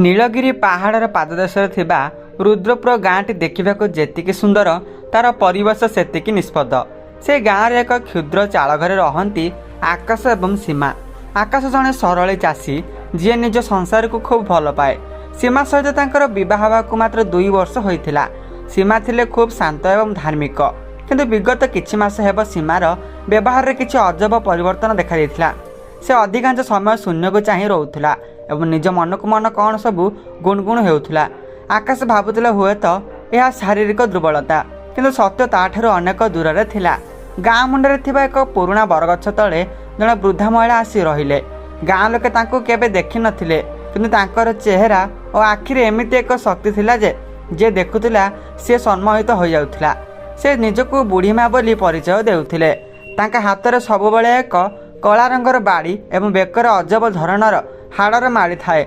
ନୀଳଗିରି ପାହାଡ଼ର ପାଦଦେଶରେ ଥିବା ରୁଦ୍ରପୁର ଗାଁଟି ଦେଖିବାକୁ ଯେତିକି ସୁନ୍ଦର ତାର ପରିବେଶ ସେତିକି ନିଷ୍ପଦ। ସେ ଗାଁରେ ଏକ କ୍ଷୁଦ୍ର ଚାଳଘରେ ରହନ୍ତି ଆକାଶ ଏବଂ ସୀମା। ଆକାଶ ଜଣେ ସରଳୀ ଚାଷୀ ଯିଏ ନିଜ ସଂସାରକୁ ଖୁବ୍ ଭଲ ପାଏ। ସୀମା ସହିତ ତାଙ୍କର ବିବାହ ହେବାକୁ ମାତ୍ର 2 ବର୍ଷ ହୋଇଥିଲା। ସୀମା ଥିଲେ ଖୁବ୍ ଶାନ୍ତ ଏବଂ ଧାର୍ମିକ, କିନ୍ତୁ ବିଗତ କିଛି ମାସ ହେବ ସୀମାର ବ୍ୟବହାରରେ କିଛି ଅଜବ ପରିବର୍ତ୍ତନ ଦେଖାଦେଇଥିଲା। ସେ ଅଧିକାଂଶ ସମୟ ଶୂନ୍ୟକୁ ଚାହିଁ ରହୁଥିଲା ଏବଂ ନିଜ ମନକୁ ମନ କ'ଣ ସବୁ ଗୁଣଗୁଣ ହେଉଥିଲା। ଆକାଶ ଭାବୁଥିଲା ହୁଏତ ଏହା ଶାରୀରିକ ଦୁର୍ବଳତା, କିନ୍ତୁ ସତ୍ୟ ତାଠାରୁ ଅନେକ ଦୂରରେ ଥିଲା। ଗାଁ ମୁଣ୍ଡରେ ଥିବା ଏକ ପୁରୁଣା ବରଗଛ ତଳେ ଜଣେ ବୃଦ୍ଧା ମହିଳା ଆସି ରହିଲେ। ଗାଁ ଲୋକେ ତାଙ୍କୁ କେବେ ଦେଖିନଥିଲେ, କିନ୍ତୁ ତାଙ୍କର ଚେହେରା ଓ ଆଖିରେ ଏମିତି ଏକ ଶକ୍ତି ଥିଲା ଯେ ଯିଏ ଦେଖୁଥିଲା ସିଏ ସମ୍ମୋହିତ ହୋଇଯାଉଥିଲା। ସେ ନିଜକୁ ବୁଢ଼ୀମା ବୋଲି ପରିଚୟ ଦେଉଥିଲେ। ତାଙ୍କ ହାତରେ ସବୁବେଳେ ଏକ କଳା ରଙ୍ଗର ବାଡ଼ି ଏବଂ ବେକରେ ଅଜବ ଧରଣର ହାଡ଼ର ମାଳି ଥାଏ।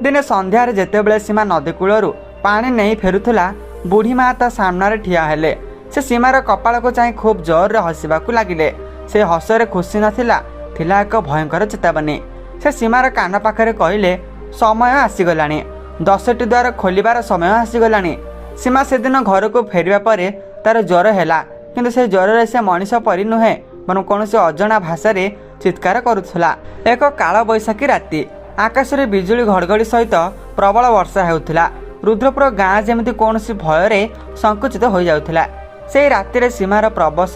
ଦିନେ ସନ୍ଧ୍ୟାରେ ଯେତେବେଳେ ସୀମା ନଦୀ କୂଳରୁ ପାଣି ନେଇ ଫେରୁଥିଲା, ବୁଢ଼ୀମା ତା ସାମ୍ନାରେ ଠିଆ ହେଲେ। ସେ ସୀମାର କପାଳକୁ ଚାହିଁ ଖୁବ୍ ଜୋରରେ ହସିବାକୁ ଲାଗିଲେ। ସେ ହସରେ ଖୁସି ନଥିଲା, ଥିଲା ଏକ ଭୟଙ୍କର ଚେତାବନୀ। ସେ ସୀମାର କାନ ପାଖରେ କହିଲେ, ସମୟ ଆସିଗଲାଣି, 10ଟି ଦ୍ୱାର ଖୋଲିବାର ସମୟ ଆସିଗଲାଣି। ସୀମା ସେଦିନ ଘରକୁ ଫେରିବା ପରେ ତାର ଜ୍ୱର ହେଲା, କିନ୍ତୁ ସେ ଜ୍ୱରରେ ସେ ମଣିଷ ପରି ନୁହେଁ, ବରଂ କୌଣସି ଅଜଣା ଭାଷାରେ ଚିତ୍କାର କରୁଥିଲା। ଏକ କାଳବୈଶାଖୀ ରାତି, ଆକାଶରେ ବିଜୁଳି ଘଡ଼ଘଡ଼ି ସହିତ ପ୍ରବଳ ବର୍ଷା ହେଉଥିଲା। ରୁଦ୍ରପୁର ଗାଁ ଯେମିତି କୌଣସି ଭୟରେ ସଙ୍କୁଚିତ ହୋଇଯାଉଥିଲା। ସେହି ରାତିରେ ସୀମାର ପ୍ରବଶ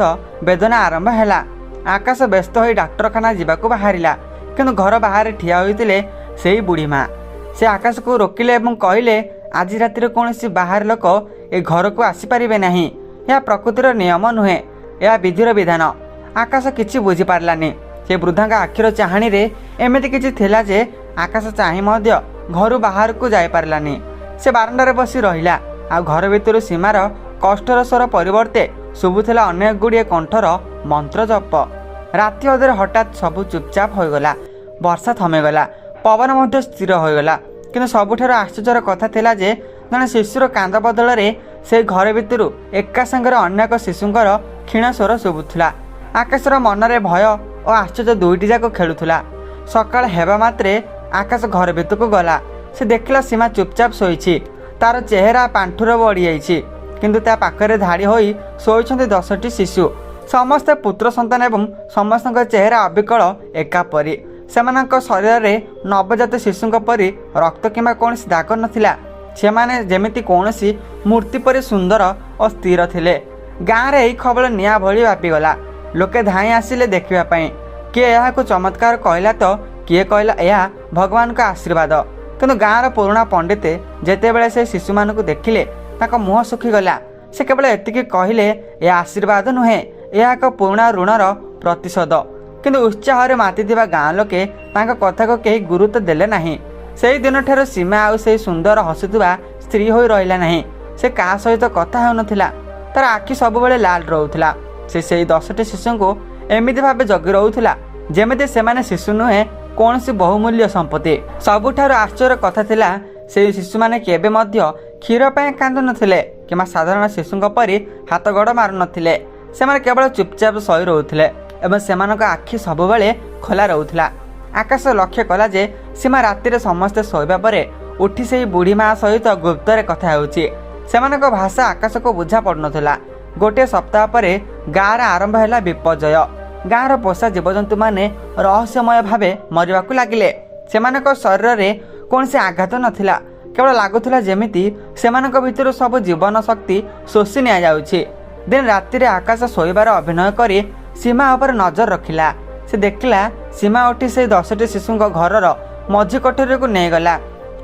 ବେଦନା ଆରମ୍ଭ ହେଲା। ଆକାଶ ବ୍ୟସ୍ତ ହୋଇ ଡାକ୍ତରଖାନା ଯିବାକୁ ବାହାରିଲା, କିନ୍ତୁ ଘର ବାହାରେ ଠିଆ ହୋଇଥିଲେ ସେହି ବୁଢ଼ୀମା। ସେ ଆକାଶକୁ ରୋକିଲେ ଏବଂ କହିଲେ, ଆଜି ରାତିରେ କୌଣସି ବାହାର ଲୋକ ଏ ଘରକୁ ଆସିପାରିବେ ନାହିଁ। ଏହା ପ୍ରକୃତିର ନିୟମ ନୁହେଁ, ଏହା ବିଧିର ବିଧାନ। ଆକାଶ କିଛି ବୁଝିପାରିଲାନି। ସେ ବୃଦ୍ଧାଙ୍କ ଆଖିର ଚାହାଣୀରେ ଏମିତି କିଛି ଥିଲା ଯେ ଆକାଶ ଚାହିଁ ମଧ୍ୟ ଘରୁ ବାହାରକୁ ଯାଇପାରିଲାନି। ସେ ବାରଣ୍ଡାରେ ବସି ରହିଲା, ଆଉ ଘର ଭିତରୁ ସୀମାର କଷ୍ଟର ସ୍ୱର ପରିବର୍ତ୍ତେ ଶୁଭୁଥିଲା ଅନେକ ଗୁଡ଼ିଏ କଣ୍ଠର ମନ୍ତ୍ର ଜପ। ରାତି ଅଧରେ ହଠାତ୍ ସବୁ ଚୁପଚାପ ହୋଇଗଲା। ବର୍ଷା ଥମିଗଲା, ପବନ ମଧ୍ୟ ସ୍ଥିର ହୋଇଗଲା। କିନ୍ତୁ ସବୁଠାରୁ ଆଶ୍ଚର୍ଯ୍ୟର କଥା ଥିଲା ଯେ ଜଣେ ଶିଶୁର କାନ୍ଦ ବଦଳରେ ସେହି ଘର ଭିତରୁ ଏକା ସାଙ୍ଗରେ ଅନେକ ଶିଶୁଙ୍କର କ୍ଷୀଣ ସ୍ୱର ଶୁଭୁଥିଲା। ଆକାଶର ମନରେ ଭୟ ଓ ଆଶ୍ଚର୍ଯ୍ୟ ଦୁଇଟି ଯାକ ଖେଳୁଥିଲା। ସକାଳ ହେବା ମାତ୍ରେ ଆକାଶ ଘର ଭିତରକୁ ଗଲା। ସେ ଦେଖିଲା ସୀମା ଚୁପଚାପ ଶୋଇଛି। ତାର ଚେହେରା ପାଣ୍ଠୁର ବଢ଼ିଯାଇଛି, କିନ୍ତୁ ତା ପାଖରେ ଧାଡ଼ି ହୋଇ ଶୋଇଛନ୍ତି 10ଟି ଶିଶୁ। ସମସ୍ତେ ପୁତ୍ର ସନ୍ତାନ ଏବଂ ସମସ୍ତଙ୍କ ଚେହେରା ଅବିକଳ ଏକାପରି। ସେମାନଙ୍କ ଶରୀରରେ ନବଜାତ ଶିଶୁଙ୍କ ପରି ରକ୍ତ କିମ୍ବା କୌଣସି ଦାଗ ନଥିଲା। ସେମାନେ ଯେମିତି କୌଣସି ମୂର୍ତ୍ତି ପରି ସୁନ୍ଦର ଓ ସ୍ଥିର ଥିଲେ। ଗାଁରେ ଏହି ଖବର ନିଆଁ ଭଳି ବ୍ୟାପିଗଲା। ଲୋକେ ଧାଇଁ ଆସିଲେ ଦେଖିବା ପାଇଁ। କିଏ ଏହାକୁ ଚମତ୍କାର କହିଲା ତ କିଏ କହିଲା ଏହା ଭଗବାନଙ୍କ ଆଶୀର୍ବାଦ। କିନ୍ତୁ ଗାଁର ପୁରୁଣା ପଣ୍ଡିତ ଯେତେବେଳେ ସେ ଶିଶୁମାନଙ୍କୁ ଦେଖିଲେ, ତାଙ୍କ ମୁହଁ ଶୁଖିଗଲା। ସେ କେବଳ ଏତିକି କହିଲେ, ଏହା ଆଶୀର୍ବାଦ ନୁହେଁ, ଏହା ଏକ ପୁରୁଣା ଋଣର ପ୍ରତିଶୋଧ। କିନ୍ତୁ ଉତ୍ସାହରେ ମାତିଥିବା ଗାଁ ଲୋକେ ତାଙ୍କ କଥାକୁ କେହି ଗୁରୁତ୍ୱ ଦେଲେ ନାହିଁ। ସେହି ଦିନଠାରୁ ସୀମା ଆଉ ସେହି ସୁନ୍ଦର ହସୁଥିବା ସ୍ତ୍ରୀ ହୋଇ ରହିଲା ନାହିଁ। ସେ କାହା ସହିତ କଥା ହେଉନଥିଲା। ତାର ଆଖି ସବୁବେଳେ ଲାଲ ରହୁଥିଲା। ସେ ସେହି 10ଟି ଶିଶୁଙ୍କୁ ଏମିତି ଭାବେ ଜଗି ରହୁଥିଲା ଯେମିତି ସେମାନେ ଶିଶୁ ନୁହେଁ, କୌଣସି ବହୁମୂଲ୍ୟ ସମ୍ପତ୍ତି। ସବୁଠାରୁ ଆଶ୍ଚର୍ଯ୍ୟର କଥା ଥିଲା, ସେହି ଶିଶୁମାନେ କେବେ ମଧ୍ୟ କ୍ଷୀର ପାଇଁ କାନ୍ଦୁନଥିଲେ କିମ୍ବା ସାଧାରଣ ଶିଶୁଙ୍କ ପରି ହାତ ଗୋଡ଼ ମାରୁନଥିଲେ। ସେମାନେ କେବଳ ଚୁପଚାପ ଶୋଇ ରହୁଥିଲେ ଏବଂ ସେମାନଙ୍କ ଆଖି ସବୁବେଳେ ଖୋଲା ରହୁଥିଲା। ଆକାଶ ଲକ୍ଷ୍ୟ କଲା ଯେ ସୀମା ରାତିରେ ସମସ୍ତେ ଶୋଇବା ପରେ ଉଠି ସେହି ବୁଢ଼ୀ ମା ସହିତ ଗୁପ୍ତରେ କଥା ହେଉଛି। ସେମାନଙ୍କ ଭାଷା ଆକାଶକୁ ବୁଝା ପଡ଼ୁନଥିଲା। ଗୋଟିଏ ସପ୍ତାହ ପରେ ଗାଁରେ ଆରମ୍ଭ ହେଲା ବିପର୍ଯ୍ୟୟ। ଗାଁର ପୋଷା ଜୀବଜନ୍ତୁମାନେ ରହସ୍ୟମୟ ଭାବେ ମରିବାକୁ ଲାଗିଲେ। ସେମାନଙ୍କ ଶରୀରରେ କୌଣସି ଆଘାତ ନଥିଲା, କେବଳ ଲାଗୁଥିଲା ଯେମିତି ସେମାନଙ୍କ ଭିତରୁ ସବୁ ଜୀବନ ଶକ୍ତି ଶୋଷି ନିଆଯାଉଛି। ଦିନ ରାତିରେ ଆକାଶ ଶୋଇବାର ଅଭିନୟ କରି ସୀମା ଉପରେ ନଜର ରଖିଲା। ସେ ଦେଖିଲା ସୀମା ଉଠି ସେହି 10ଟି ଶିଶୁଙ୍କ ଘରର ମଝି କୋଠରୀକୁ ନେଇଗଲା।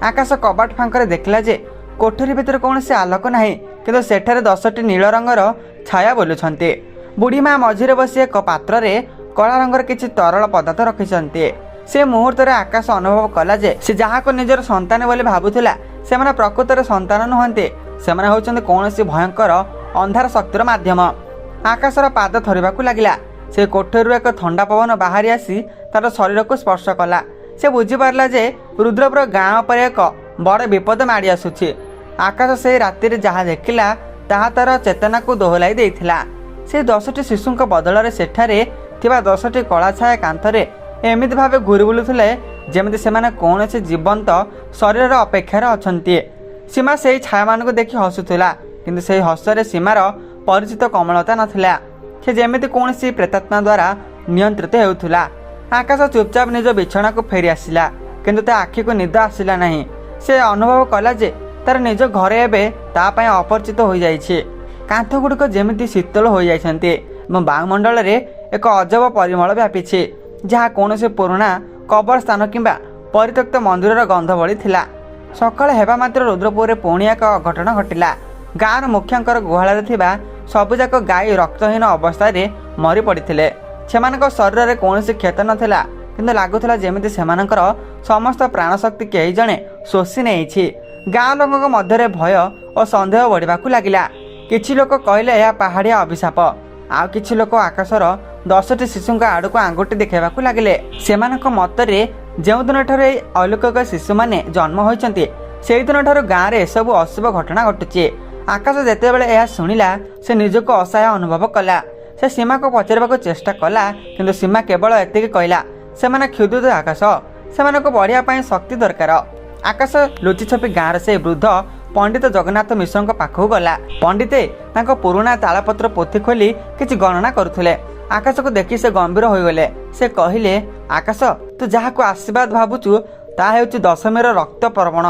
ଆକାଶ କବାଟ ଫାଙ୍କରେ ଦେଖିଲା ଯେ କୋଠରୀ ଭିତରେ କୌଣସି ଆଲୋକ ନାହିଁ, କିନ୍ତୁ ସେଠାରେ 10ଟି ନୀଳ ରଙ୍ଗର ଛାୟା ବୁଲୁଛନ୍ତି। ବୁଢ଼ୀ ମା ମଝିରେ ବସି ଏକ ପାତ୍ରରେ କଳା ରଙ୍ଗର କିଛି ତରଳ ପଦାର୍ଥ ରଖିଛନ୍ତି। ସେ ମୁହୂର୍ତ୍ତରେ ଆକାଶ ଅନୁଭବ କଲା ଯେ ସେ ଯାହାକୁ ନିଜର ସନ୍ତାନ ବୋଲି ଭାବୁଥିଲା, ସେମାନେ ପ୍ରକୃତରେ ସନ୍ତାନ ନୁହନ୍ତି। ସେମାନେ ହେଉଛନ୍ତି କୌଣସି ଭୟଙ୍କର ଅନ୍ଧାର ଶକ୍ତିର ମାଧ୍ୟମ। ଆକାଶର ପାଦ ଥରିବାକୁ ଲାଗିଲା। ସେ କୋଠରୀରୁ ଏକ ଥଣ୍ଡା ପବନ ବାହାରି ଆସି ତାର ଶରୀରକୁ ସ୍ପର୍ଶ କଲା। ସେ ବୁଝିପାରିଲା ଯେ ରୁଦ୍ରପୁର ଗାଁ ଉପରେ ଏକ ବଡ଼ ବିପଦ ମାଡ଼ି ଆସୁଛି। ଆକାଶ ସେହି ରାତିରେ ଯାହା ଦେଖିଲା ତାହା ତାର ଚେତନାକୁ ଦୋହଲାଇ ଦେଇଥିଲା। ସେ 10ଟି ଶିଶୁଙ୍କ ବଦଳରେ ସେଠାରେ ଥିବା 10ଟି କଳାଛାୟା କାନ୍ଥରେ एमिति भावे घूरी बुलुथिले जेमिति सेमाने कौनसी जीवंत शरीर अपेक्षार अछंती। सीमा से छाया मानक देखि हसुथिला किंतु से हसरे सीमार परिचित कमलता नथिला। से जेमिति कौनसी प्रेतात्मा द्वारा नियंत्रित हेउथिला। आकाश चुपचाप निज बिछणा को फेरी आसिला किंतु ता आखि को निद आसिला नहीं। से अनुभव कला जे तार निज घरे एबे ता पय अपरिचित हो जाइछि। कांथ गुड़िक जेमिति शीतल हो जाइछन्ति एवं वायुमंडल रे एक अजब परिमल व्यापीछि जहाँ कौनसी पुराणा कबर स्थान किंबा परित्यक्त मंदिर गंध भली थिला। सकाळ हेबा मात्र रुद्रपुर रे पुणी एक घटना घटिला। गाँव मुखियांकर गुहाल थिबा सबुजाक गाई रक्तहीन अवस्था रे मरी पड़िथिले। सेमानक शरीर रे कौनसी क्षत नथिला किंतु लागुथिला जेमिति सेमानकर समस्त प्राणशक्ति केही जणे शोषी नेइछि। गाँ लोकक मध्य भय और सन्देह बढ़िबाकू लागिला। किछि लोक कहले यह पहाड़िया अभिशाप, आउ किछि लोक आकाशर 10टी शिशुंक आड़क आंगुठी देखाइबाकू लागिले। सेमानक मतरे जो दिन ठारे अलौकिक शिशु माने जन्म होइछन्ति सेहि दिन ठारू गाँ रे एसबु अशुभ घटना घटुछि। आकाश जेतेबेले यह शुणिला से निजको असहाय अनुभव कला। से सीमा को पचारबाकू चेष्टा कला किंतु सीमा केवल एतिक कहला सेमाने क्षुधित आकाश, सेमानक बढ़िया पाई शक्ति दरकार। आकाश लुचि छपि गाँव से वृद्ध पंडित जगन्नाथ मिश्र पाखक गला। पंडिते तांको पुराणा तालपत्र पोथी खोली किछि गणना करुथिले। आकाश को देखि से गंभीर होइगले। से कहिले, आकाश तू जहाँ को आशीर्वाद भावुचु ता हेउछि दशमीर रक्त पर्वण।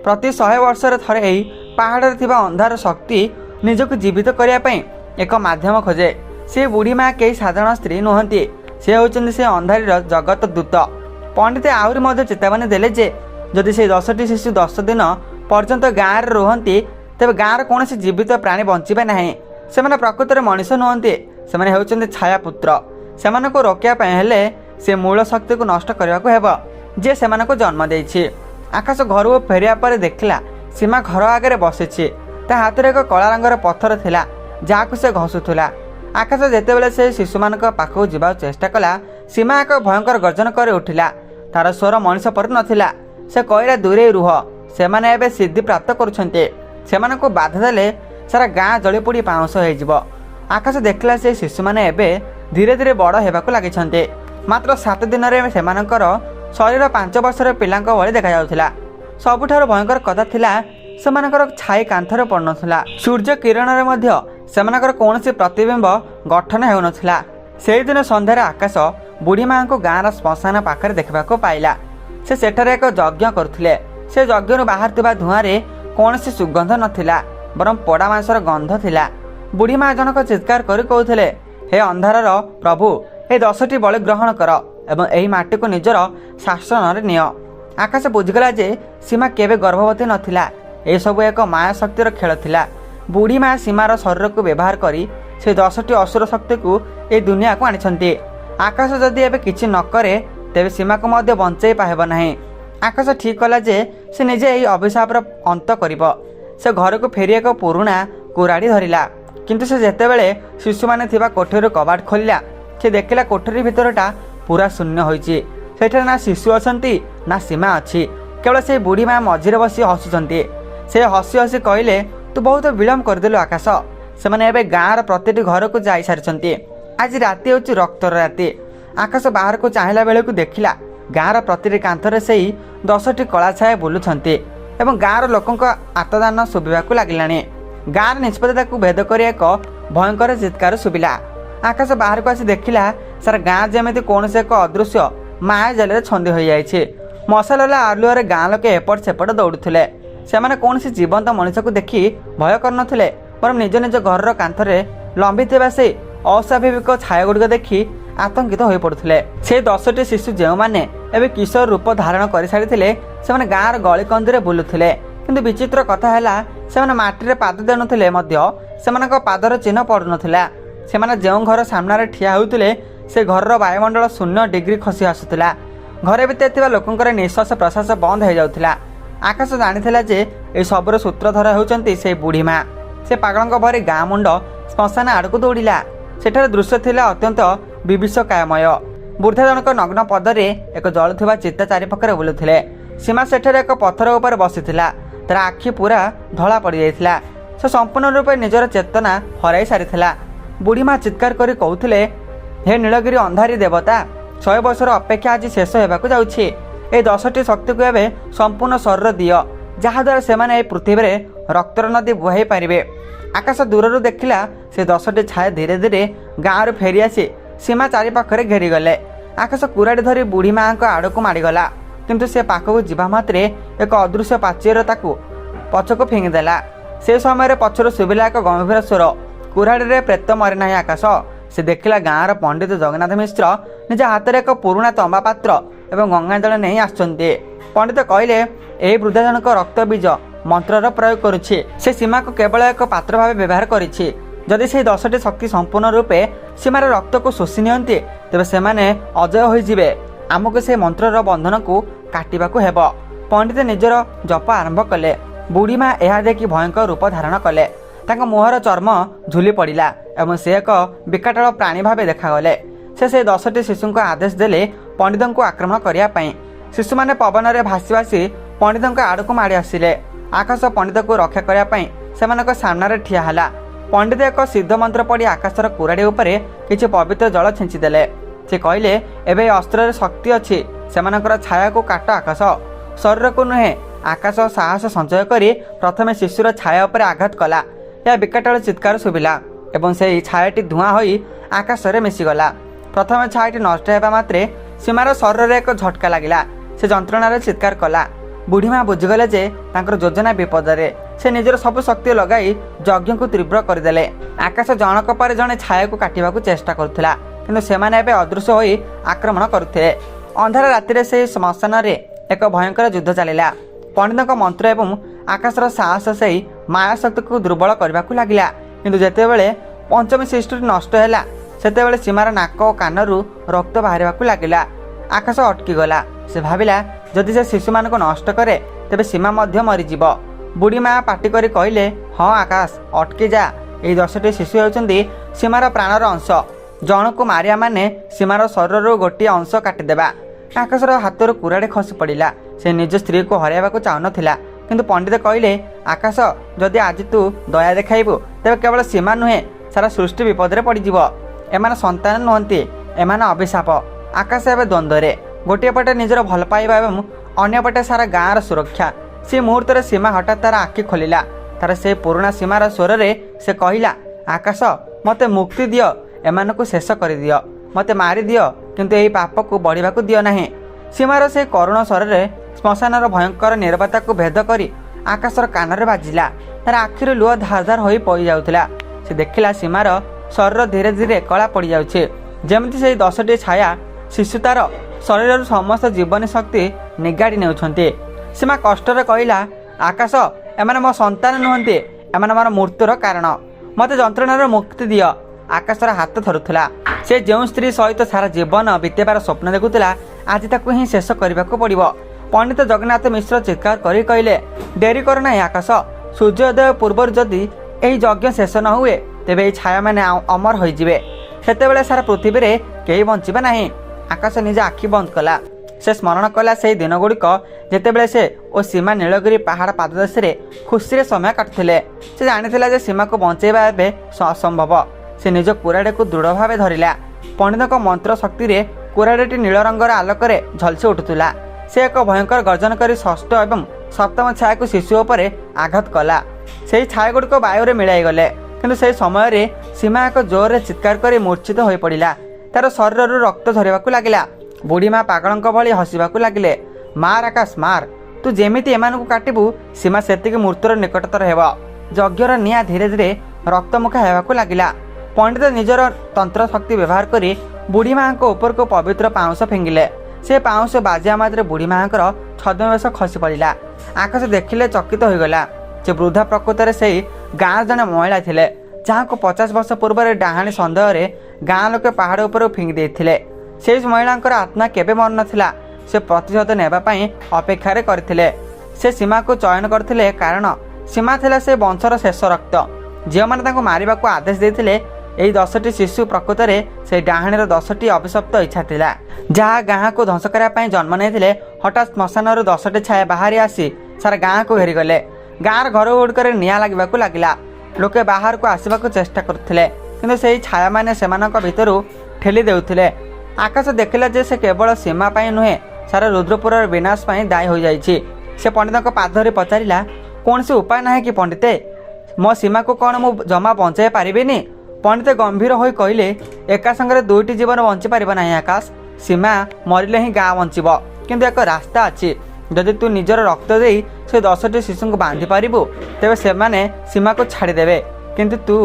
प्रति 100 वर्षर थरे एही पहाड़ थिबा अंधार शक्ति निजको जीवित करिया पई एक माध्यम खोजे। से बुढ़ी माँ कई साधारण स्त्री नुहंती, से होउछन्ति से अंधारीर जगत दूत। पंडित आहुरी मध्य चेतावनी देले जे जदि से 10टी शिशु 10 दिन पर्यंत गाँव में रुहंती तेबे गाँव कौन जीवित प्राणी बंचिबे नाही। सेमाने प्रकृत में मनीष नुहंती, सेमाने हेउछन्ति छायापुत्र। सेमानकु रोकिया पय हेले से मूल शक्ति को नष्ट करबाकू हेबो जे सेमानकु जन्म देइछि। आकाश घर फेरिया पर देखला सीमा घर आगे बसिछि। ता हाथ में एक कला रंगर पत्थर थिला जहां से घसुथुला। आकाश जेतेबेले से शिशु मानक पाखक जिबा चेष्टा कला सीमा एक भयंकर गर्जन कर उठिला। तार स्वर मनीष पर नथिला। से कहला दूरे रुह, सेमाने एबे सिद्धि प्राप्त करुछन्ते। सेमानकु बाधा देले सारा गाँ जली पोड़ी पाउंस हो जिवो। आकाश देखला से शिशु माने एबे धीरे धीरे बड़ हेबाकू लागिछन्ते। मात्र 7 दिन रे सेमानकर शरीर 5 वर्षर पिलांक भଳି देखा जाउथिला। सबुठार भयंकर कथा थिला सेमानकर छाई कांथरे पड़नथिला। सूर्य किरण रे मध्य सेमानकर कोनोसी प्रतिबिंब गठन हेउ नथिला। सेहि दिन संध्यार आकाश बुढ़ी माँ को गाँव श्मशान पाखरे देखबाकू पाइला। से सेठारे एक यज्ञ करुथिले। से यज्ञ बाहर थिबा धुआं रे कोनोसी सुगंध नथिला बरम पोड़ा मांसर गंध थिला। बुढ़ी माँ जनक चित्कार करी कहउथिले, हे अंधारर प्रभु, ए 10टी बलि ग्रहण कर एवं एही माटी को निजर शासन रे नियो। आकाश बुझिगला जे सीमा केबे गर्भवती नथिला। ए सब एक माया शक्तिर खेल थिला। बुढ़ी माँ सीमार शरीर को व्यवहार करी से 10टी असुर शक्ति को ए दुनिया को आनिछन्ति। आकाश जदि एबे किछि न करे तेबे सीमा को मध्य बंचाई पाहेब नाही। आकाश ठीक कला जे से निजे एही अभिशापर अंत करिब। से घर को फेरी एक पुरुणा कुराड़ी धरिला किंतु से जेतेबेले शिशु माने थिबा कोठरी कबाट खोलिला से देखिला कोठरी भितरटा पूरा शून्य होइछि। सेठा ना शिशु अछन्ति ना सीमा अछि। केवल से बुढ़ी माँ मझिरे बसी हसुछन्ति। से हसी हसी कहले, तू बहुत विलम्ब करदेलु आकाश। सेमाने एबे गाँर प्रतिटी घर को जाई सारिछन्ति। आज राति होछि रक्तर राति। आकाश बाहर को चाहिला बेले को देखिला गाँर प्रतिटी कांथरे सेही 10टी कला छाया बुलुछन्ति एवं गाँर लोकंक आतदान शुभिबाकू लागिलानि। गाँर निष्पत्ति को भेद कर एक भयंकर चित्कार शुभिला। आकाश बाहर को आसी देखिला सारा गाँ जेमिति कौनसी एक अदृश्य माया जाल छंदी हो जाइछि। मशाल आलुअरे गाँ लोके एपट सेपट दौड़ुथिले। सेमाने कौनसी जीवंत मनीष को देखि भय करनथिले बरम निज निज घर कांथरे लंबी थिबा से अस्वाभाविक छाया गुड़िक देखि आतंकित हो पड़ुथिले। से 10टी शिशु जो माने एबे किशोर रूप धारण कर सारिथिले सेमाने गाँर गली कंदरे बुलुथिले। किंतु विचित्र कथा हैला सेमाने माटी पाद देनुथिले मध्य सेमानक पादर चिन्ह पड़ुनथिला। सेमाने जेउ घर सामने ठिया होउथिले से घरर वायुमंडल 0 डिग्री खसी आसुथिला। घरे भितर थिबा लोकंकर निश्वास प्रश्वास बंद हो जाउथिला। आकाश जानिथिला जे ए सबर सूत्रधर हेउचन्ति से बुढ़ी माँ। से पागलंक भरी गाँ मुंड श्मशान आड़क दौड़िला। सेठार दृश्य थिला अत्यंत विभीषकामय। वृद्धा जनक नग्न पदरे एक जलुथिबा चिता चारिपाखरे बुलुथिले। सीमा सेठारे एक पत्थर उपर बसिथिला। तार आखि पूरा धला पड़ जाइथिला। से संपूर्ण रूपे निजर चेतना हराई सारिथिला। बुढ़ी माँ चित्कार करी कहउथिले, हे नीलगिरी अंधारी देवता, 100 ବର୍ଷର ଅପେକ୍ଷା ଆଜି ଶେଷ ହେବାକୁ ଯାଉଛି। ଏହି 10ଟି ଶକ୍ତିକୁ ଏବେ ସମ୍ପୂର୍ଣ୍ଣ ଶରୀର ଦିଅ, ଯାହାଦ୍ୱାରା ସେମାନେ ଏହି ପୃଥିବୀରେ ରକ୍ତର ନଦୀ ବୁହାଇ ପାରିବେ। ଆକାଶ ଦୂରରୁ ଦେଖିଲା ସେ 10ଟି ଛାୟା ଧୀରେ ଧୀରେ ଗାଁରୁ ଫେରିଆସି ସୀମା ଚାରିପାଖରେ ଘେରିଗଲେ। ଆକାଶ କୁରାଡ଼ି ଧରି ବୁଢ଼ୀ ମାଆଙ୍କ ଆଡ଼କୁ ମାଡ଼ିଗଲା, କିନ୍ତୁ ସେ ପାଖକୁ ଯିବା ମାତ୍ରେ ଏକ ଅଦୃଶ୍ୟ ପାଚିର ତାକୁ ପଛକୁ ଫିଙ୍ଗିଦେଲା। ସେ ସମୟରେ ପଛରୁ ଶୁଭିଲା ଏକ ଗମ୍ଭୀର ସ୍ୱର, କୁରାଡ଼ିରେ ପ୍ରେତ ମରେ ନାହିଁ ଆକାଶ। ସେ ଦେଖିଲା ଗାଁର ପଣ୍ଡିତ ଜଗନ୍ନାଥ ମିଶ୍ର ନିଜ ହାତରେ ଏକ ପୁରୁଣା ତମ୍ବା ପାତ୍ର ଏବଂ ଗଙ୍ଗାଜଳ ନେଇ ଆସୁଛନ୍ତି। ପଣ୍ଡିତ କହିଲେ, ଏହି ବୃଦ୍ଧା ଜଣକ ରକ୍ତ ବୀଜ ମନ୍ତ୍ରର ପ୍ରୟୋଗ କରୁଛି। ସେ ସୀମାକୁ କେବଳ ଏକ ପାତ୍ର ଭାବେ ବ୍ୟବହାର କରିଛି। ଯଦି ସେହି 10ଟି ଶକ୍ତି ସମ୍ପୂର୍ଣ୍ଣ ରୂପେ ସୀମାର ରକ୍ତକୁ ଶୋଷି ନିଅନ୍ତି, ତେବେ ସେମାନେ ଅଜୟ ହୋଇଯିବେ। ଆମକୁ ସେହି ମନ୍ତ୍ରର ବନ୍ଧନକୁ କାଟିବାକୁ ହେବ। ପଣ୍ଡିତ ନିଜର ଜପ ଆରମ୍ଭ କଲେ। ବୁଢ଼ୀ ମା ଏହା ଦେଖି ଭୟଙ୍କର ରୂପ ଧାରଣ କଲେ। ତାଙ୍କ ମୁହଁର ଚର୍ମ ଝୁଲି ପଡ଼ିଲା ଏବଂ ସେ ଏକ ବିକଟାଳ ପ୍ରାଣୀ ଭାବେ ଦେଖାଗଲେ। ସେ ସେହି 10ଟି ଶିଶୁଙ୍କୁ ଆଦେଶ ଦେଲେ ପଣ୍ଡିତଙ୍କୁ ଆକ୍ରମଣ କରିବା ପାଇଁ। ଶିଶୁମାନେ ପବନରେ ଭାସି ଭାସି ପଣ୍ଡିତଙ୍କ ଆଡ଼କୁ ମାଡ଼ି ଆସିଲେ। ଆକାଶ ପଣ୍ଡିତକୁ ରକ୍ଷା କରିବା ପାଇଁ ସେମାନଙ୍କ ସାମ୍ନାରେ ଠିଆ ହେଲା। ପଣ୍ଡିତ ଏକ ସିଦ୍ଧ ମନ୍ତ୍ର ପଢ଼ି ଆକାଶର କୁରାଡ଼ି ଉପରେ କିଛି ପବିତ୍ର ଜଳ ଛିଞ୍ଚିଦେଲେ। ସେ କହିଲେ, ଏବେ ଏହି ଅସ୍ତ୍ରରେ ଶକ୍ତି ଅଛି। ସେମାନଙ୍କର ଛାୟାକୁ କାଟ ଆକାଶ, ଶରୀରକୁ ନୁହେଁ। ଆକାଶ ସାହସ ସଞ୍ଚୟ କରି ପ୍ରଥମେ ଶିଶୁର ଛାୟା ଉପରେ ଆଘାତ କଲା। ଏହା ବିକଟାଳ ଚିତ୍କାର ଶୁଭିଲା ଏବଂ ସେହି ଛାୟାଟି ଧୂଆଁ ହୋଇ ଆକାଶରେ ମିଶିଗଲା। ପ୍ରଥମେ ଛାୟାଟି ନଷ୍ଟ ହେବା ମାତ୍ରେ ସୀମାର ଶରୀରରେ ଏକ ଝଟକା ଲାଗିଲା। ସେ ଯନ୍ତ୍ରଣାରେ ଚିତ୍କାର କଲା। ବୁଢ଼ୀମା ବୁଝିଗଲେ ଯେ ତାଙ୍କର ଯୋଜନା ବିପଦରେ। ସେ ନିଜର ସବୁ ଶକ୍ତି ଲଗାଇ ଯଜ୍ଞକୁ ତୀବ୍ର କରିଦେଲେ। ଆକାଶ ଜଣକ ପରେ ଜଣେ ଛାୟାକୁ କାଟିବାକୁ ଚେଷ୍ଟା କରୁଥିଲା, କିନ୍ତୁ ସେମାନେ ଏବେ ଅଦୃଶ୍ୟ ହୋଇ ଆକ୍ରମଣ କରୁଥିଲେ। ଅନ୍ଧାର ରାତିରେ ସେହି ଶ୍ମଶାନରେ ଏକ ଭୟଙ୍କର ଯୁଦ୍ଧ ଚାଲିଲା। ପଣ୍ଡିତଙ୍କ ମନ୍ତ୍ର ଏବଂ ଆକାଶର ସାହସ ସେହି ମାୟା ଶକ୍ତିକୁ ଦୁର୍ବଳ କରିବାକୁ ଲାଗିଲା। କିନ୍ତୁ ଯେତେବେଳେ ପଞ୍ଚମୀ ସୃଷ୍ଟିଟି ନଷ୍ଟ ହେଲା, ସେତେବେଳେ ସୀମାର ନାକ ଓ କାନରୁ ରକ୍ତ ବାହାରିବାକୁ ଲାଗିଲା। ଆକାଶ ଅଟକିଗଲା। ସେ ଭାବିଲା, ଯଦି ସେ ଶିଶୁମାନଙ୍କୁ ନଷ୍ଟ କରେ, ତେବେ ସୀମା ମଧ୍ୟ ମରିଯିବ। ବୁଢ଼ୀ ମା ପାଟି କରି କହିଲେ, ହଁ ଆକାଶ, ଅଟକି ଯା। ଏହି 10ଟି ଶିଶୁ ହେଉଛନ୍ତି ସୀମାର ପ୍ରାଣର ଅଂଶ। ଜଣକୁ ମାରିବା ମାନେ ସୀମାର ଶରୀରରୁ ଗୋଟିଏ ଅଂଶ କାଟିଦେବା। ଆକାଶର ହାତରୁ କୁରାଡ଼ି ଖସି ପଡ଼ିଲା। ସେ ନିଜ ସ୍ତ୍ରୀକୁ ହରାଇବାକୁ ଚାହୁଁନଥିଲା, କିନ୍ତୁ ପଣ୍ଡିତ କହିଲେ, ଆକାଶ, ଯଦି ଆଜି ତୁ ଦୟା ଦେଖାଇବୁ, ତେବେ କେବଳ ସୀମା ନୁହେଁ, ସାରା ସୃଷ୍ଟି ବିପଦରେ ପଡ଼ିଯିବ। ଏମାନେ ସନ୍ତାନ ନୁହନ୍ତି, ଏମାନେ ଅଭିଶାପ। ଆକାଶ ଏବେ ଦ୍ୱନ୍ଦ୍ୱରେ। ଗୋଟିଏ ପଟେ ନିଜର ଭଲ ପାଇବା ଏବଂ ଅନ୍ୟପଟେ ସାରା ଗାଁର ସୁରକ୍ଷା। ସେ ମୁହୂର୍ତ୍ତରେ ସୀମା ହଠାତ୍ ତାର ଆଖି ଖୋଲିଲା। ତାର ସେ ପୁରୁଣା ସୀମାର ସ୍ୱରରେ ସେ କହିଲା, ଆକାଶ, ମୋତେ ମୁକ୍ତି ଦିଅ। ଏମାନଙ୍କୁ ଶେଷ କରିଦିଅ। ମୋତେ ମାରିଦିଅ, କିନ୍ତୁ ଏହି ପାପକୁ ବଢ଼ିବାକୁ ଦିଅ ନାହିଁ। ସୀମାର ସେହି କରୁଣ ସ୍ୱରରେ ଶ୍ମଶାନର ଭୟଙ୍କର ନୀରବତାକୁ ଭେଦ କରି ଆକାଶର କାନରେ ବାଜିଲା। ତାର ଆଖିରୁ ଲୁହ ଧାର ଧାର ହୋଇ ପଡ଼ି ଯାଉଥିଲା। ସେ ଦେଖିଲା ସୀମାର ଶରୀର ଧୀରେ ଧୀରେ କଳା ପଡ଼ିଯାଉଛି, ଯେମିତି ସେହି 10ଟି ଛାୟା ଶିଶୁ ତାର ଶରୀରରୁ ସମସ୍ତ ଜୀବନୀ ଶକ୍ତି ନିଗାଡ଼ି ନେଉଛନ୍ତି। ସୀମା କଷ୍ଟରେ କହିଲା, ଆକାଶ, ଏମାନେ ମୋ ସନ୍ତାନ ନୁହନ୍ତି, ଏମାନେ ମୋର ମୃତ୍ୟୁର କାରଣ। ମୋତେ ଯନ୍ତ୍ରଣାର ମୁକ୍ତି ଦିଅ। ଆକାଶର ହାତ ଧରୁଥିଲା। ସେ ଯେଉଁ ସ୍ତ୍ରୀ ସହିତ ସାରା ଜୀବନ ବିତେବାର ସ୍ୱପ୍ନ ଦେଖୁଥିଲା, ଆଜି ତାକୁ ହିଁ ଶେଷ କରିବାକୁ ପଡ଼ିବ। ପଣ୍ଡିତ ଜଗନ୍ନାଥ ମିଶ୍ର ଚିତ୍କାର କରି କହିଲେ, ଡେରି କର ନାହିଁ ଆକାଶ। ସୂର୍ଯ୍ୟୋଦୟ ପୂର୍ବରୁ ଯଦି ଏହି ଯଜ୍ଞ ଶେଷ ନ ହୁଏ, ତେବେ ଏହି ଛାୟାମାନେ ଅମର ହୋଇଯିବେ। ସେତେବେଳେ ସାରା ପୃଥିବୀରେ କେହି ବଞ୍ଚିବେ ନାହିଁ। ଆକାଶ ନିଜ ଆଖି ବନ୍ଦ କଲା। ସେ ସ୍ମରଣ କଲା ସେହି ଦିନଗୁଡ଼ିକ ଯେତେବେଳେ ସେ ଓ ସୀମା ନୀଳଗିରି ପାହାଡ଼ ପାଦଦେଶରେ ଖୁସିରେ ସମୟ କାଟୁଥିଲେ। ସେ ଜାଣିଥିଲା ଯେ ସୀମାକୁ ବଞ୍ଚାଇବା ଏବେ ଅସମ୍ଭବ। ସେ ନିଜ କୁରାଡ଼ିକୁ ଦୃଢ଼ ଭାବେ ଧରିଲା। ପଣ୍ଡିତଙ୍କ ମନ୍ତ୍ର ଶକ୍ତିରେ କୁରାଡ଼ିଟି ନୀଳ ରଙ୍ଗର ଆଲୋକରେ ଝଲସି ଉଠୁଥିଲା। ସେ ଏକ ଭୟଙ୍କର ଗର୍ଜନ କରି ଷଷ୍ଠ ଏବଂ ସପ୍ତମ ଛାୟାକୁ ଶିଶୁ ଉପରେ ଆଘାତ କଲା। ସେହି ଛାୟାଗୁଡ଼ିକ ବାୟୁରେ ମିଳାଇଗଲେ, କିନ୍ତୁ ସେହି ସମୟରେ ସୀମା ଏକ ଜୋରରେ ଚିତ୍କାର କରି ମୂର୍ଚ୍ଛିତ ହୋଇପଡ଼ିଲା। ତାର ଶରୀରରୁ ରକ୍ତ ଝରିବାକୁ ଲାଗିଲା। ବୁଢ଼ୀ ମା ପାଗଳଙ୍କ ଭଳି ହସିବାକୁ ଲାଗିଲେ, ମାର ଆକାଶ, ମାର। ତୁ ଯେମିତି ଏମାନଙ୍କୁ କାଟିବୁ, ସୀମା ସେତିକି ମୃତ୍ୟୁର ନିକଟତର ହେବ। ଯଜ୍ଞର ନିଆଁ ଧୀରେ ଧୀରେ ରକ୍ତମୁଖା ହେବାକୁ ଲାଗିଲା। ପଣ୍ଡିତ ନିଜର ତନ୍ତ୍ର ଶକ୍ତି ବ୍ୟବହାର କରି ବୁଢ଼ୀ ମାଙ୍କ ଉପରକୁ ପବିତ୍ର ପାଉଁଶ ଫିଙ୍ଗିଲେ। ସେ ପାଉଁଶ ବାଜିବା ମାତ୍ରେ ବୁଢ଼ୀ ମାଙ୍କର ଛଦ୍ମବେଶ ଖସି ପଡ଼ିଲା। ଆକାଶ ଦେଖିଲେ ଚକିତ ହୋଇଗଲା। ସେ ବୃଦ୍ଧା ପ୍ରକୃତରେ ସେହି ଗାଁର ଜଣେ ମହିଳା ଥିଲେ, ଯାହାଙ୍କୁ 50 ବର୍ଷ ପୂର୍ବରେ ଡାହାଣୀ ସନ୍ଦେହରେ ଗାଁ ଲୋକେ ପାହାଡ଼ ଉପରୁ ଫିଙ୍ଗି ଦେଇଥିଲେ। ସେହି ମହିଳାଙ୍କର ଆତ୍ମା କେବେ ମରିନଥିଲା। ସେ ପ୍ରତିଶୋଧ ନେବା ପାଇଁ ଅପେକ୍ଷାରେ କରିଥିଲେ। ସେ ସୀମାକୁ ଚୟନ କରିଥିଲେ କାରଣ ସୀମା ଥିଲା ସେ ବଂଶର ଶେଷ ରକ୍ତ। ଯେଉଁମାନେ ତାଙ୍କୁ ମାରିବାକୁ ଆଦେଶ ଦେଇଥିଲେ, ଏହି 10ଟି ଶିଶୁ ପ୍ରକୃତରେ ସେହି ଡାହାଣୀର 10ଟି ଅଭିଶପ୍ତ ଇଚ୍ଛା ଥିଲା, ଯାହା ଗାଁକୁ ଧ୍ୱଂସ କରିବା ପାଇଁ ଜନ୍ମ ନେଇଥିଲେ। ହଠାତ୍ ଶ୍ମଶାନରୁ 10ଟି ଛାୟା ବାହାରି ଆସି ସାରା ଗାଁକୁ ଘେରିଗଲେ। ଗାଁର ଘରଗୁଡ଼ିକରେ ନିଆଁ ଲାଗିବାକୁ ଲାଗିଲା। ଲୋକେ ବାହାରକୁ ଆସିବାକୁ ଚେଷ୍ଟା କରୁଥିଲେ, କିନ୍ତୁ ସେହି ଛାୟାମାନେ ସେମାନଙ୍କ ଭିତରୁ ଠେଲି ଦେଉଥିଲେ। आकाश देखिला जे से केवल सीमा नुहे सारा रुद्रपुर विनाश दायी हो जाइए। से पंडित पादरे पचारा कौन से उपाय ना कि पंडिते मो सीमा को कौन मु जमा बचाई पारिनी। पंडित गंभीर हो कहले एका संगे दुईटी जीवन बंची पार ना आकाश। सीमा मरले ही गाँ बंचब किंतु एक रास्ता अच्छी जदि तू निजर रक्त दे से 10टी शिशु को बांधि पारिबु तेबे से माने सीमा को छाड़देवे। किंतु तू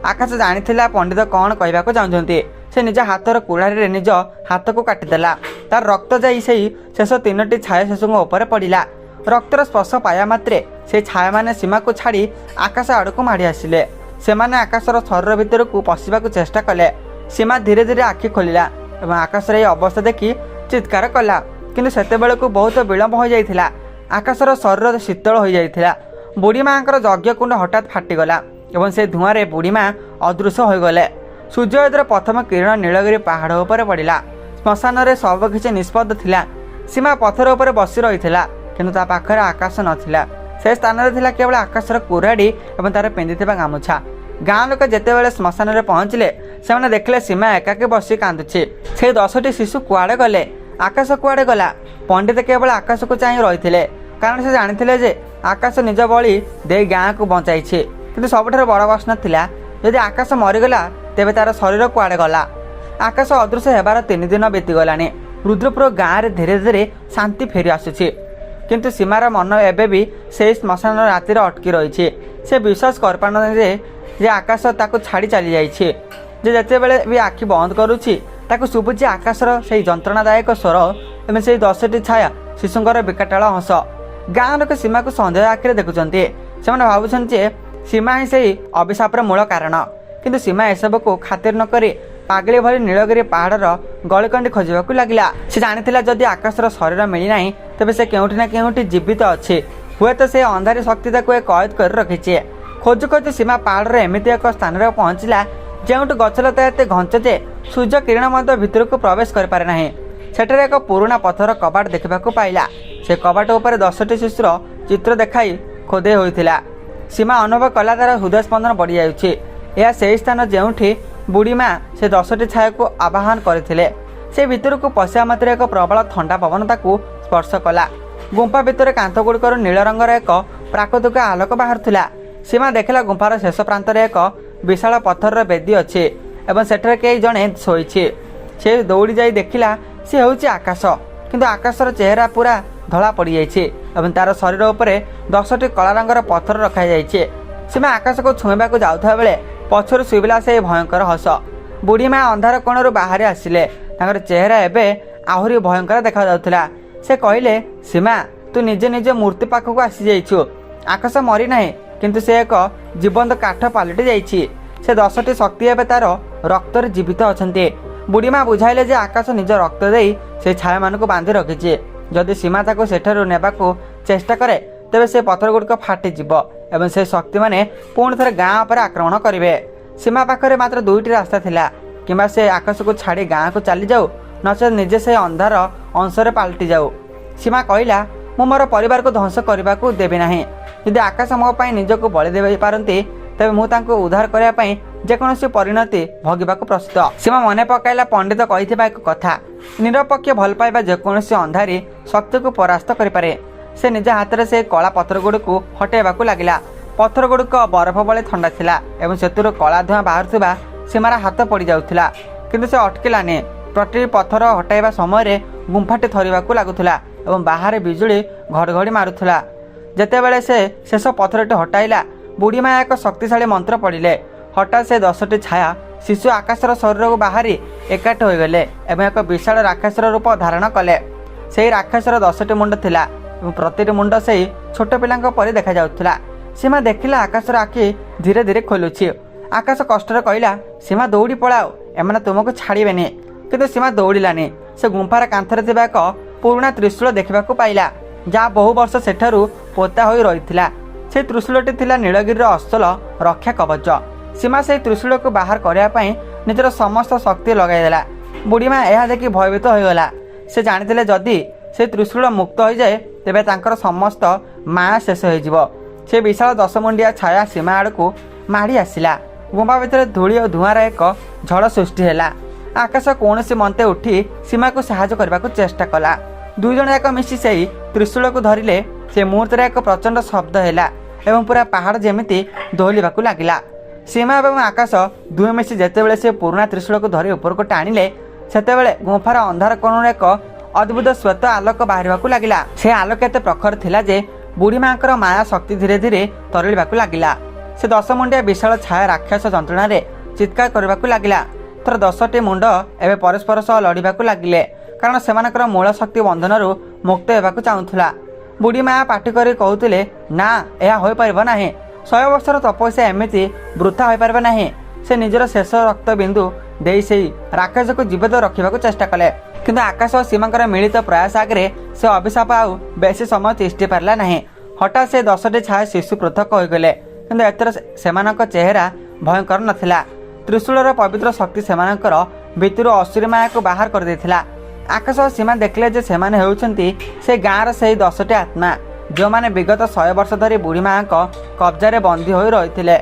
आकाश जानी पंडित कौन कहवाक चाहते से निज हाथर कुड़ारे निज हाथ को काटिदेला। तार रक्त जाई से शेष 3टी छाया शिशु उपर पड़ा। रक्तर स्पर्श पाया मात्रे से छाया माने सीमा को छाड़ी आकाश आड़क माड़ी आसिले। से माने आकाशर शरीर भितर को पशिबाक चेष्टा कले। सीमा धीरे धीरे आखि खोलिला एवं आकाशर यह अवस्था देखि चित्कार कला। किंतु सेतेबेले को बहुत विलंब हो जाइथिला। आकाशर शरीर शीतल हो जाइथिला। बुढ़ी माँकर यज्ञकुंड हठात फाटिगला एवं से धुआं बुढ़ी माँ अदृश्य हो गले। सूर्योदयर प्रथम किरण नीलगिरी पहाड़ उपर पड़ा। श्मशान रे सब किछि निष्पद थिला। सीमा पत्थर उपर बसी रही किंतु ता पाखरे आकाश नथिला। से स्थान रे थिला केवल आकाशर कुराड़ी एवं तार पिंधिथिबा गामुछा। गाँ लोक जेतेबेले श्मशान रे पहुँचले से देखले सीमा एकाकी बसी कांदुछि। से 10टी शिशु कुआड़े गले आकाश कुआड़े गला। पंडित केवल आकाश को चाहि रही कारण से जानी जे आकाश निज बली दे गाँ को बचाई। किंतु सबुठार बड़ प्रश्न थिला यदि आकाश मरीगला तेबे तार शरीर कुआड़े गला। आकाश अदृश्य होबार 3 दिन बीतीगलानी। रुद्रपुर गाँव में धीरे धीरे शांति फेरी आसुछि किंतु सीमार मन एबे भी से श्मशान राति अटकी रही। से विश्वास कर पारन जे आकाश ताको छाड़ी चली जाइए। जे जेतेबेले भी आखि बंद करुछि ताको शुभुछि आकाशर से जंत्रणादायक स्वर एवं से 10टी छाया शिशुंकर विकटाल हस। गाँव लोक सीमा को सन्देह आखिरे देखुंटे। से भावुं जे सीमा ही से अभिशापर मूल कारण। किंतु सीमा एसबू को खातिर न करी पागली भली नीलगिरी पहाड़र गलिकंडी खोजक लगिला। से जानी जदि आकाशर शरीर मिलना तेबे से केउठी ना केउठी जीवित अच्छे। हुए तो से अंधारी शक्ति कैद कर रखी। खोजु खोजु सीमा पहाड़ एमती एक स्थान में पहुँचला जो गछलता एत घंच जे सूर्य किरण भितर को प्रवेश कर पारे नाही। सेठारे एक पुराना पत्थर कबाट देखा पाइला। से कबाट उपर 10टी शिशुर चित्र देखाई खोदे होइथिला। सीमा अनुभव कला तार हृदय स्पंदन बढ़ी जाउछि। यह से स्थान जोठी बुढ़ी माँ से 10टी छाया को आवाहन करथिले। से भितर को पशिया मात्र एक प्रबल ठंडा पवन ताकू स्पर्श कला। गुंफा भितर कांथ गुड़िकर नील रंगर एक प्राकृतिक आलोक बाहर। सीमा देखला गुंफार शेष प्रांत एक विशाल पत्थर बेदी अच्छे एवं सेठारे कई जणे शोइछे। से दौड़ी जाई देखिला से होउछि आकाश। किंतु आकाशर चेहरा पूरा धला पड़ जाइए एवं तार शरीर उपरे 10टी कला रंगर पत्थर रखा जाइए। सीमा आकाश को छुईबा को जाउथा बेले पछर सुबिला से भयंकर हस। बुढ़ी माँ अंधार कोणरू बाहर आसिले। तांकर चेहरा एबे आहुरी भयंकर देखा जाउथिला। से कहले सीमा तू निजे निजे मूर्ति पाखक आसी जाइछु। आकाश मरी नाही किंतु से एक जीवंत काठ पलटि जाइछि। से 10टी शक्ति एबे तार रक्तर जीवित अछन्ते। बुढ़ी माँ बुझाइले जे आकाश निज रक्त देई से छाया मान को बांधि रखिछि। जदि सीमा ताको सेठारु नेबाको चेष्टा करे तेबे से पत्थर गुड़िक फाटिଯିब एवं से शक्ति माने पुणी थे गाँ पर आक्रमण करेंगे। सीमा पाखरे मात्र 2टी रास्ता थिला किंबा से आकाश को छाड़ी गाँ को चली जाऊ नचेत निजे से अंधार अंशरे पलटि जाऊ। सीमा कहला मु मोर परिवार को ध्वंस करने को देवी ना। यदि आकाश मो पाई निजक बलि दे पारती तेबे मु तांको उद्धार करने पाई जेकोसी परिणति भोगिबाक प्रस्तुत। सीमा मन पकाइला पंडित कहिथिबा एक कथा निरपक्ष भल पाइबा जेकोसी अंधारी शक्ति को परास्त करिपारे। से निज हाथ में से कला पत्थर गुड़िक हटेबाक लगिला। पत्थर गुड़िक बरफ बड़े ठंडा थिला एवं सेतुर कला धुआं बाहर सीमार हाथ पड़ जाउथिला। किंतु से अटकिलानी। प्रति पत्थर हटाइबा समय गुंफाटी थरिबाक लागुथिला एवं बाहर बिजुली घड़घड़ी मारुथिला। जेतेबेले से शेष पत्थरटी हटाइला बुढ़ी माँ एक शक्तिशाली मंत्र पढ़िले। हठात से 10टी छाया शिशु आकाशर शरीर को बाहरी एकाठी हो गले एवं एक विशाल राक्षसर रूप धारण कले। से राक्षसर 10टी मुंड थिला एवं प्रतिटी मुंड से छोट पिला परि देखा जाउथिला। सीमा देखिला आकाशर आखि धीरे धीरे खोलुछि। आकाश कष्टर कहला सीमा दौड़ी पलाओ एमाने तुमको छाड़बेनि। किंतु सीमा दौड़िलानी। से गुंफार कांथरे थिबा एक पुराना त्रिशूल देखा पाइला जहाँ बहु वर्ष सेठारु पोता होई रहिथिला। से त्रिशूलटी थिला नीलगिरी असल रक्षा कवच। सीमा से त्रिशूल को बाहर करने पाई निजर समस्त शक्ति लगाईदेला। बुढ़ी माँ यह देखि भयभीत होगला। से जानी जदि से त्रिशूल मुक्त हो जाए तेबे तांकर समस्त माया शेष हो। से विशाल 10 मुंडिया छाया सीमा आड़ को माड़ी आसिला। गुंफा भितर धूली और धुआर एक झड़ सृष्टि है। आकाश कौन मन्ते उठी सीमा को साहाय्य करने को चेष्टा कला। दुई जन जाक मिसी से त्रिशूल को धरिले। से मुहूर्त एक प्रचंड शब्द है एवं पूरा पहाड़ जमी दोहलिबा लगिला। सीमा और आकाश दुहे मिसी जितेबाला से पुराणा त्रिशूल को धरी ऊपर को टाणिले सेतेबेले गुंफार अंधार कोण एक अद्भुत श्वेत आलोक बाहर लगिला। से आलोक एत प्रखर थिला जे बुढ़ी माँ माया शक्ति धीरे धीरे तरलिबा लगिला। से 10 मुंडिया विशाल छाया राक्षस जंत्रणा चित्कार करने लगिला। तर 10टी मुंड एवं परस्पर सह लड़ाक लगिले कारण से मूल शक्ति बंधन मुक्त होगा चाहूला। बुढ़ी माँ पाटी कर कहते ना यह हो पार ना 100 वर्षर तपस्या एमती वृथा हो पार ना। से निजर शेष रक्त बिंदु दे से राक्षस को जीवित रखा चेष्टा कले किंतु आकाश और सीमा मिलित प्रयास आगे से अभिशाप आउ बेसी समय तिष्टि पारा ना। हठात से 10टी छाया शिशु पृथक होगले किंतु एथर सेमानक चेहरा भयंकर नथिला। त्रिशूलर पवित्र शक्ति सेमानकर भितर असुरी माया को बाहर कर देथिला। आकाश और सीमा देखले जे सेमाने हेउछंती से गाँर से 10टी आत्मा जो माने विगत 100 वर्ष धरी बुढ़ी माँ कब्जा बंदी हो रही।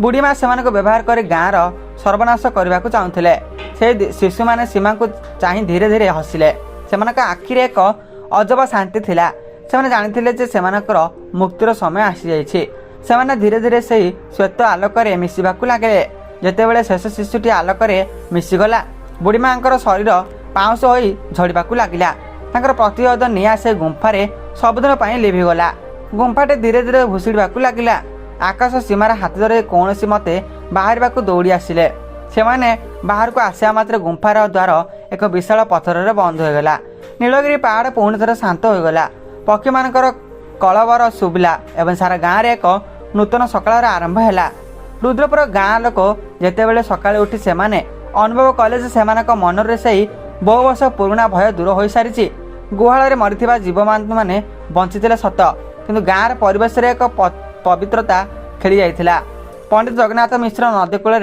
बुढ़ी माँ सेमानक व्यवहार कर गाँर सर्वनाश करने को चाहूले। से शिशु माने सीमा को चाह धीरे धीरे हसिले। सेमानक आखिरे एक अजब शांति थिला। सेमाने जानिथिले जे सेमानकर मुक्तिर समय आसी जाइछि। सेमाने धीरे धीरे से श्वेत आलोक मिशिबा लगे। जेतेबेले शेष शिशुटी आलोक मिशिगला बुढ़ी माँ शरीर पाउंस हो झड़वा लगिला। तांकर प्रतिहत निआ से गुंफारे सबुदिन पर लिभिगला। गुंफाटे धीरे धीरे भुषुड़ा लगिला। आकाश सीमार हाथ धरे कौन मते बाहर दौड़ी आसिले। सेमाने बाहर को आसिया मात्र गुंफार द्वार एक विशाल पथर बंद होगला। नीलगिरी पहाड़ पुणी थर शांत होगला। पक्षी मानकर कलबर शुभिला एवं सारा गाँव में एक नूतन सकाळ आरंभ है। रुद्रपुर गाँ लोक जितेबाला सका उठी से अनुभव कले से मनरे से बहु वर्ष पुराणा भय दूर हो सारी। गुहाल मरीथिबा जीव मैंने बंचीते सत किंतु गाँव परिवेश एक पवित्रता खेली जाइथिला। पंडित जगन्नाथ मिश्र नदी कूल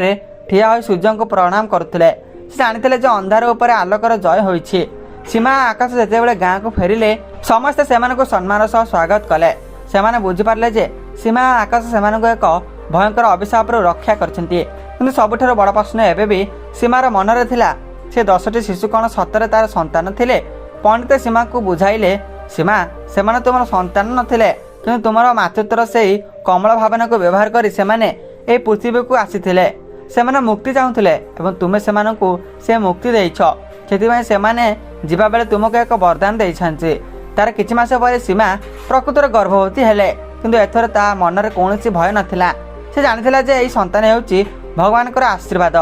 ठिया हो सूर्य को प्रणाम करुले। से जानिथिले जे अंधार उपर आलोकर जय होइछि। सीमा आकाश जितेबाला गाँ को फेरिले समस्ते सेमानकु सम्मान सह स्वागत कले। सेमाने बुझिपारले जे सीमा आकाश सेमानकु एक भयंकर अभिशाप रक्षा करछन्ती। किंतु सबुठारु बड़ प्रश्न एबे भी सीमार मनरे थिला से 10टी शिशु कौन सतरे तार संतान थिले। पंडित सीमा को बुझाइले सीमा सेमाने तुमर संतान नथिले किंतु तुमर मातृत्वर से कमल भावना को व्यवहार करी सेमाने ए पृथ्वी को आसीथिले। सेमाने मुक्ति चाहूले एवं तुमे सेमानकु से मुक्ति देइछ। सेथिबाई सेमाने जिबा बेले तुमको एक वरदान देइछन्ति। तार किछि मास परे सीमा प्रकृतर गर्भवती हेले किंतु एथर ता मनरे कोनोसी भय नथिला। से जानिथिला जे एई संतान हेउची भगवानकर आशीर्वाद।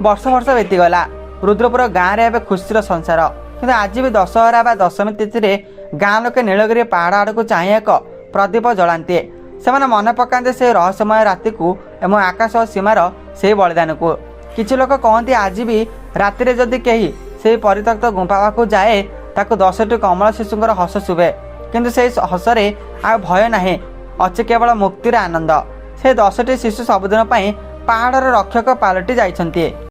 वर्ष वर्ष बीतीगला। रुद्रपुर गाँव में एवं खुशीर संसार किंतु आज भी दशहरा बा दशमी तिथि गाँ लोके नीलगिरी पहाड़ आड़ को चाह एक प्रदीप जलाते। से मन पकाते से रहस्यमय राति को एवं आकाश और सीमार से बलिदान को। किछि लोक कहते आज भी राति जदि कहीं से परित्यक्त गुंफा पाखु जाए ताकु 10टी कमल शिशुंर हस शुभे किंतु से हसरे आ भय ना अच्छे केवल मुक्तिर आनंद। से 10टी शिशु सबुदिन पहाड़र रक्षक पालटि जाइछन्ति।